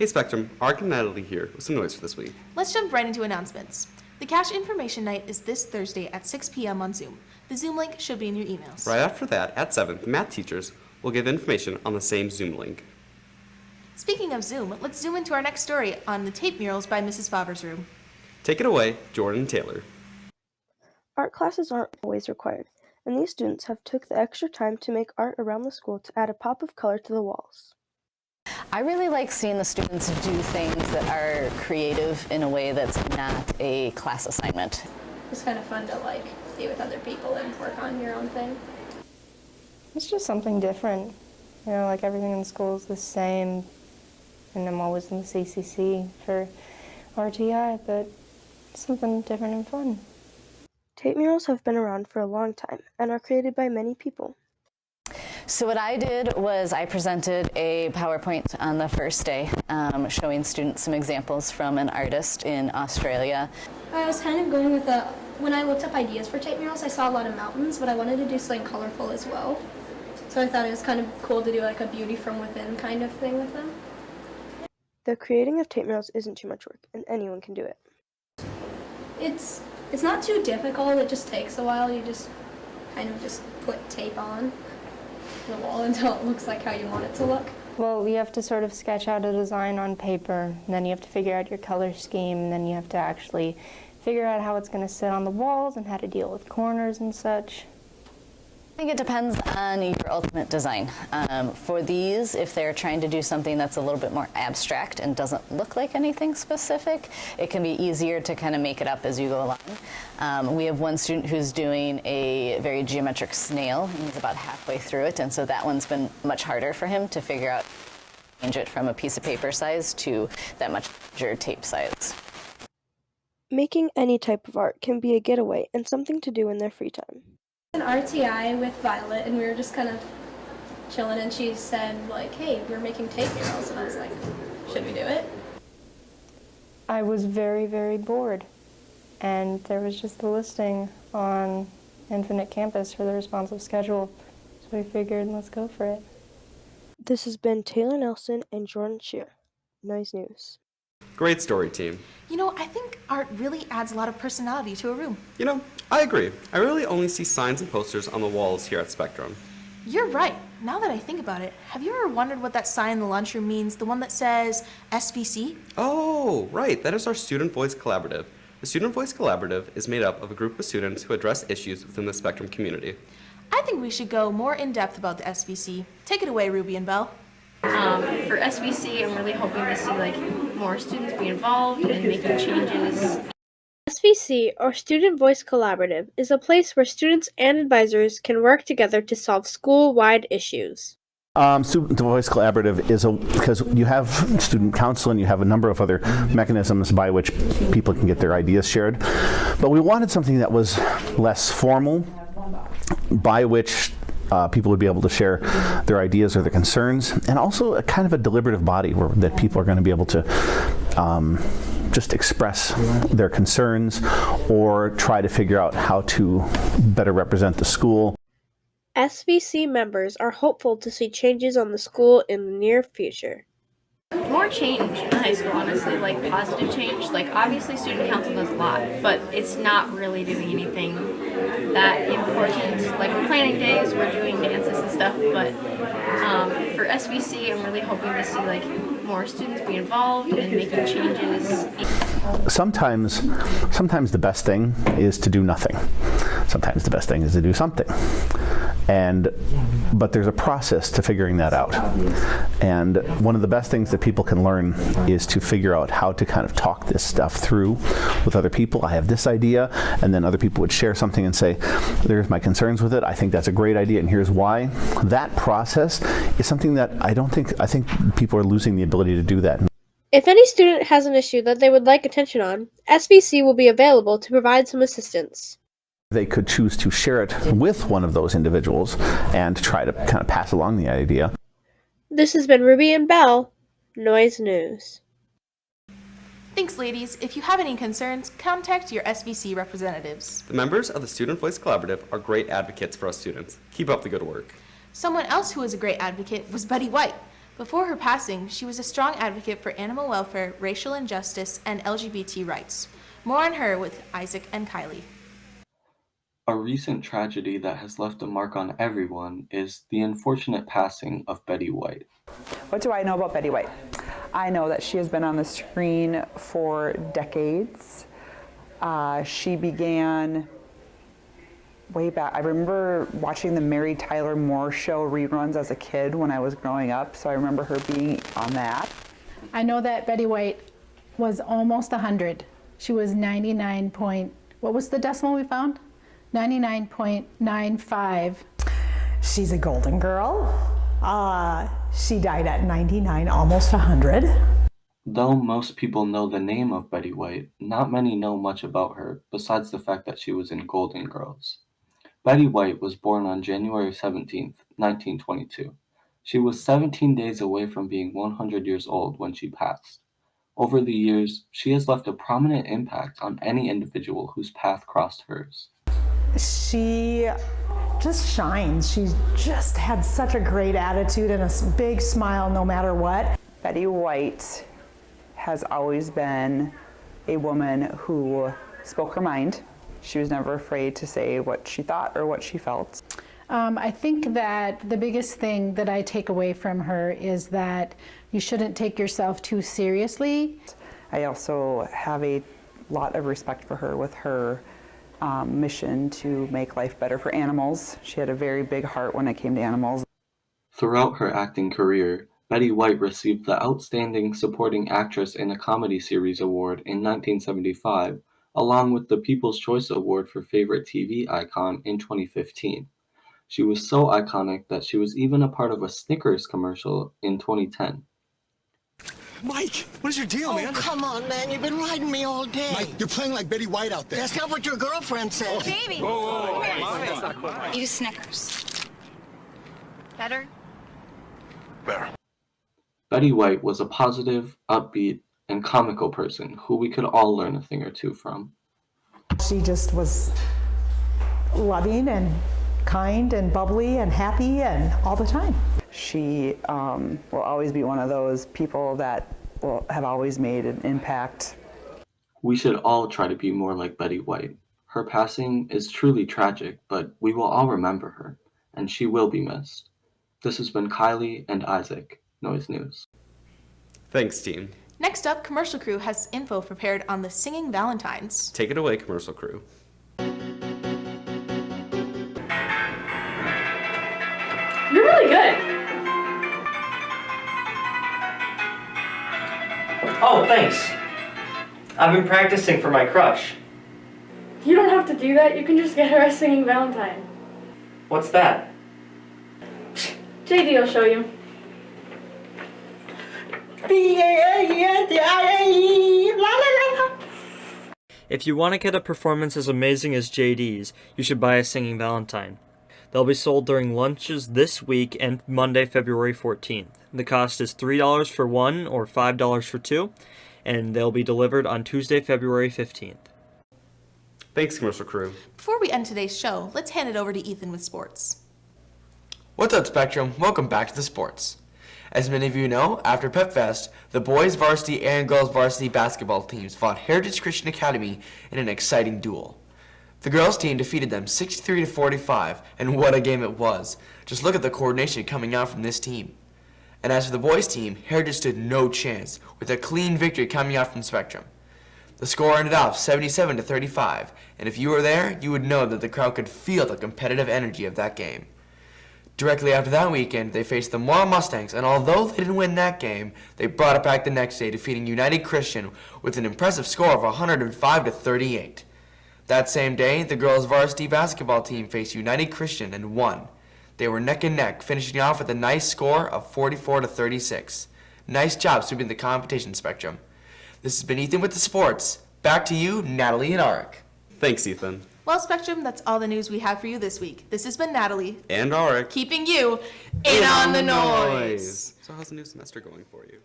Hey Spectrum, Ark and Natalie here with some noise for this week. Let's jump right into announcements. The Cash Information Night is this Thursday at 6 p.m. on Zoom. The Zoom link should be in your emails. Right after that, at 7, the math teachers will give information on the same Zoom link. Speaking of Zoom, let's zoom into our next story on the tape murals by Mrs. Favre's room. Take it away, Jordan and Taylor. Art classes aren't always required, and these students have took the extra time to make art around the school to add a pop of color to the walls. I really like seeing the students do things that are creative in a way that's not a class assignment. It's kind of fun to be with other people and work on your own thing. It's just something different. Everything in school is the same, and I'm always in the CCC for RTI, but something different and fun. Tape murals have been around for a long time and are created by many people. So what I did was I presented a PowerPoint on the first day, showing students some examples from an artist in Australia. I was kind of going with when I looked up ideas for tape murals, I saw a lot of mountains, but I wanted to do something colorful as well. So I thought it was kind of cool to do a beauty from within kind of thing with them. The creating of tape murals isn't too much work, and anyone can do it. It's not too difficult, it just takes a while. You just kind of just put tape on the wall until it looks like how you want it to look. Well, you have to sort of sketch out a design on paper, and then you have to figure out your color scheme, and then you have to actually figure out how it's going to sit on the walls and how to deal with corners and such. I think it depends on your ultimate design. For these, if they're trying to do something that's a little bit more abstract and doesn't look like anything specific, it can be easier to kind of make it up as you go along. We have one student who's doing a very geometric snail, and he's about halfway through it, and so that one's been much harder for him to figure out, change it from a piece of paper size to that much larger tape size. Making any type of art can be a getaway and something to do in their free time. An RTI with Violet, and we were just kind of chilling, and she said, hey, we're making tape murals, and I was like, should we do it? I was very, very bored, and there was just a listing on Infinite Campus for the responsive schedule, so we figured, let's go for it. This has been Taylor Nelson and Jordan Shear. Noise News. Great story, team. I think art really adds a lot of personality to a room. I agree. I really only see signs and posters on the walls here at Spectrum. You're right. Now that I think about it, have you ever wondered what that sign in the lunchroom means? The one that says SVC? Oh, right. That is our Student Voice Collaborative. The Student Voice Collaborative is made up of a group of students who address issues within the Spectrum community. I think we should go more in depth about the SVC. Take it away, Ruby and Belle. For SVC, I'm really hoping to see more students be involved in making changes. SVC, or Student Voice Collaborative, is a place where students and advisors can work together to solve school-wide issues. Student Voice Collaborative is because you have student council and you have a number of other mechanisms by which people can get their ideas shared. But we wanted something that was less formal, by which people would be able to share their ideas or their concerns, and also a kind of a deliberative body that people are going to be able to just express their concerns or try to figure out how to better represent the school. SVC members are hopeful to see changes on the school in the near future. More change in high school, honestly, positive change. Obviously student council does a lot, but it's not really doing anything that important. We're planning days, we're doing dances and stuff, but for SVC, I'm really hoping to see more students be involved in making changes. Sometimes the best thing is to do nothing. Sometimes the best thing is to do something. But there's a process to figuring that out. And one of the best things that people can learn is to figure out how to kind of talk this stuff through with other people. I have this idea, and then other people would share something and say, there's my concerns with it. I think that's a great idea, and here's why. That process is something that I think people are losing the ability to do that. If any student has an issue that they would like attention on, SVC will be available to provide some assistance. They could choose to share it with one of those individuals and try to kind of pass along the idea. This has been Ruby and Belle, Noise News. Thanks, ladies. If you have any concerns, contact your SVC representatives. The members of the Student Voice Collaborative are great advocates for us students. Keep up the good work. Someone else who was a great advocate was Betty White. Before her passing, she was a strong advocate for animal welfare, racial injustice, and LGBT rights. More on her with Isaac and Kylie. A recent tragedy that has left a mark on everyone is the unfortunate passing of Betty White. What do I know about Betty White? I know that she has been on the screen for decades. She began way back. I remember watching the Mary Tyler Moore Show reruns as a kid when I was growing up, so I remember her being on that. I know that Betty White was almost 100. She was 99 point, what was the decimal we found? 99.95. She's a golden girl. She died at 99, almost 100. Though most people know the name of Betty White, not many know much about her besides the fact that she was in Golden Girls. Betty White was born on January 17, 1922. She was 17 days away from being 100 years old when she passed. Over the years, she has left a prominent impact on any individual whose path crossed hers. She just shines. She's just had such a great attitude and a big smile no matter what. Betty White has always been a woman who spoke her mind. She was never afraid to say what she thought or what she felt. I think that the biggest thing that I take away from her is that you shouldn't take yourself too seriously. I also have a lot of respect for her with her mission to make life better for animals. She had a very big heart when it came to animals. Throughout her acting career, Betty White received the Outstanding Supporting Actress in a Comedy Series Award in 1975, along with the People's Choice Award for Favorite TV Icon in 2015. She was so iconic that she was even a part of a Snickers commercial in 2010. Mike, what is your deal, man? Oh, come on, man. You've been riding me all day. Mike, you're playing like Betty White out there. That's not what your girlfriend said. Baby. Whoa, That's not cool. Eat a Snickers. Better? Better. Betty White was a positive, upbeat, and comical person who we could all learn a thing or two from. She just was loving and kind and bubbly and happy and all the time. She will always be one of those people that will have always made an impact. We should all try to be more like Betty White. Her passing is truly tragic, but we will all remember her, and she will be missed. This has been Kylie and Isaac, Noise News. Thanks, team. Next up, Commercial Crew has info prepared on the Singing Valentines. Take it away, Commercial Crew. You're really good. Oh, thanks. I've been practicing for my crush. You don't have to do that. You can just get her a singing Valentine. What's that? JD will show you. If you want to get a performance as amazing as JD's, you should buy a Singing Valentine. They'll be sold during lunches this week and Monday, February 14th. The cost is $3 for one or $5 for two, and they'll be delivered on Tuesday, February 15th. Thanks, Commercial Crew. Before we end today's show, let's hand it over to Ethan with sports. What's up, Spectrum? Welcome back to the sports. As many of you know, after Pep Fest, the boys varsity and girls varsity basketball teams fought Heritage Christian Academy in an exciting duel. The girls team defeated them 63-45, and what a game it was. Just look at the coordination coming out from this team. And as for the boys team, Heritage stood no chance, with a clean victory coming out from Spectrum. The score ended up 77-35, and if you were there, you would know that the crowd could feel the competitive energy of that game. Directly after that weekend, they faced the Morrow Mustangs, and although they didn't win that game, they brought it back the next day, defeating United Christian with an impressive score of 105-38. That same day, the girls' varsity basketball team faced United Christian and won. They were neck and neck, finishing off with a nice score of 44-36. Nice job sweeping the competition, Spectrum. This has been Ethan with the sports. Back to you, Natalie and Arik. Thanks, Ethan. Well, Spectrum, that's all the news we have for you this week. This has been Natalie. And Arik. Keeping you in on the noise. So how's the new semester going for you?